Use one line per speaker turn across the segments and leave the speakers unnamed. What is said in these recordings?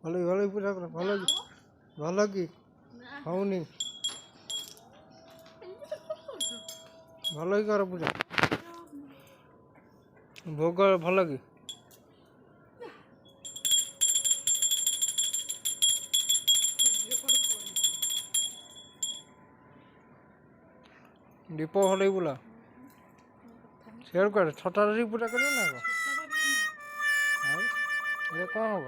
ଭଲ ପୂଜା କର ଭଲ କି ହଉନି ଭଲ କି କର ପୂଜା ଭୋଗ ଭଲ କି ଦୀପ ଭଲ ବୁଲା ସେଆଡ଼ୁ କୁଆଡ଼େ ଛତାରେ ପୂଜା କରିବ ନା ଆଉ ଏ କ'ଣ ହବ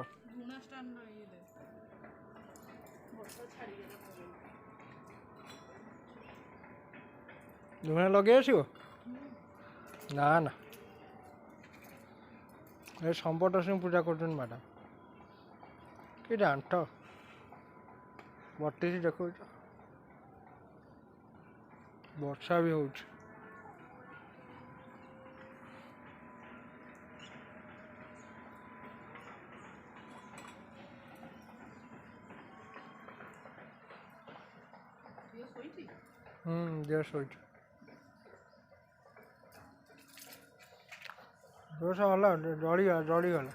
ଝୁଣା ଲଗେଇ ଆସିବ ନା ନା ଏ ସମ୍ପଟ ସିଂ ପୂଜା କରୁଛନ୍ତି ମ୍ୟାଡ଼ାମ୍ କି ଦାଣ୍ଟ ବତିଶ ଦେଖାଉଛ ବର୍ଷା ବି ହେଉଛି ଝିଅ ଶୋଇଛି ଦୋଷ ହେଲା ଜଳିଗଲା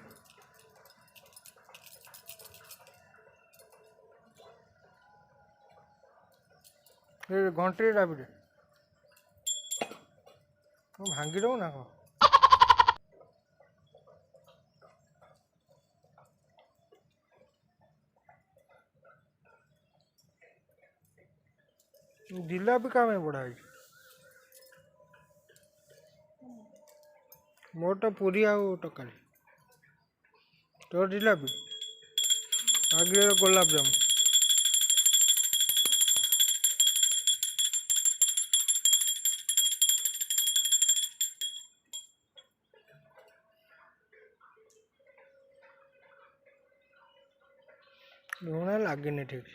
ଏ ଘଣ୍ଟିରେ ଦାବିରେ ଭାଙ୍ଗି ଦେବୁ ନା କ'ଣ ଜିଲାପି କାମ ବଢ଼ା ହେଇଛି ମୋର ତ ପୁରୀ ଆଉ ତରକାରୀ ତୋର ଜିଲାପି ଆଗରେ ଗୋଲାପଜାମୁ ଲୁଣ ଲାଗିନି ଠିକ୍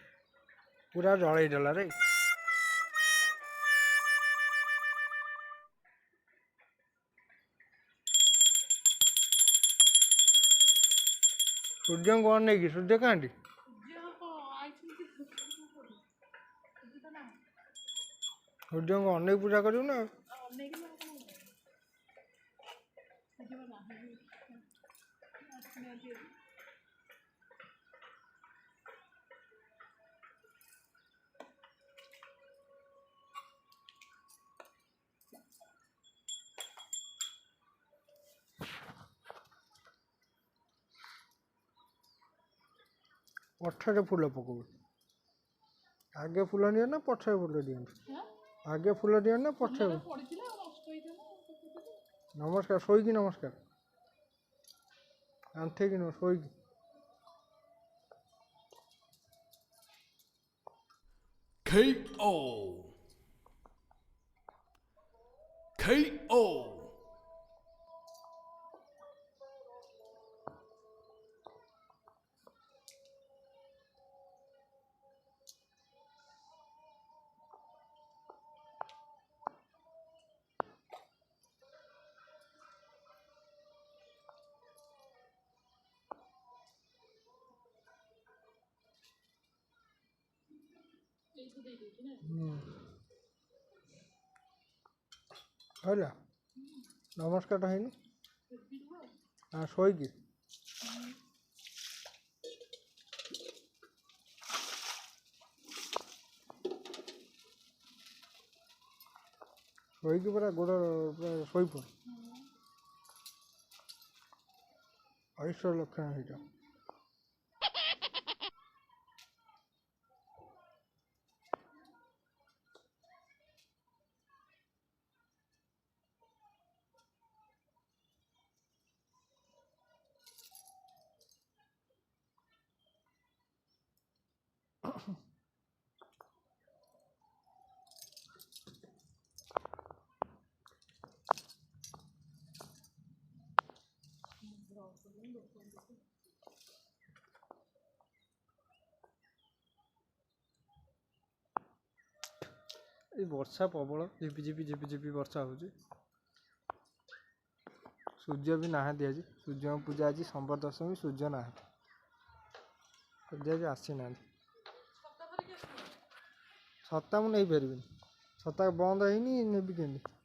ପୁରା ଜଳେଇ ଦେଲା ରେ ସୂର୍ଯ୍ୟଙ୍କୁ ଅନେଇକି ସୂର୍ଯ୍ୟ କାହାନ୍ତି ସୂର୍ଯ୍ୟଙ୍କୁ ଅନେଇ ପୂଜା କରିବୁ ନା ପଛରେ ଫୁଲ ପକଉ ଆଗେ ଫୁଲ ଦିଅ ନା ପଛରେ ଫୁଲ ଦିଅନ୍ତୁ ଆଗେ ଫୁଲ ଦିଅ ନା ପଛରେ ନମସ୍କାର ଶୋଇକି ନମସ୍କାର ଆଣ୍ଠେଇକି ନୁହଁ ଶୋଇକି
KO
ହେଲା ନମସ୍କାରଟା ହେଇନି ଶୋଇକି ଶୋଇକି ପୁରା ଗୋଡ଼ ଶୋଇପଡ଼ ଐଶ୍ୱର ଲକ୍ଷଣ ହେଇଯାଉ ଏ ବର୍ଷା ପ୍ରବଳ ଝିପିଝିପି ବର୍ଷା ହେଉଛି ସୂର୍ଯ୍ୟ ବି ନାହାନ୍ତି ଆଜି ସୂର୍ଯ୍ୟଙ୍କ ପୂଜା ଆଜି ସମ୍ବର ଦଶମୀ ସୂର୍ଯ୍ୟ ନାହାନ୍ତି ସୂର୍ଯ୍ୟ ଆଜି ଆସିନାହାନ୍ତି ଛତା ମୁଁ ନେଇପାରିବିନି ଛତା ବନ୍ଦ ହେଇନି ନେବି କେମିତି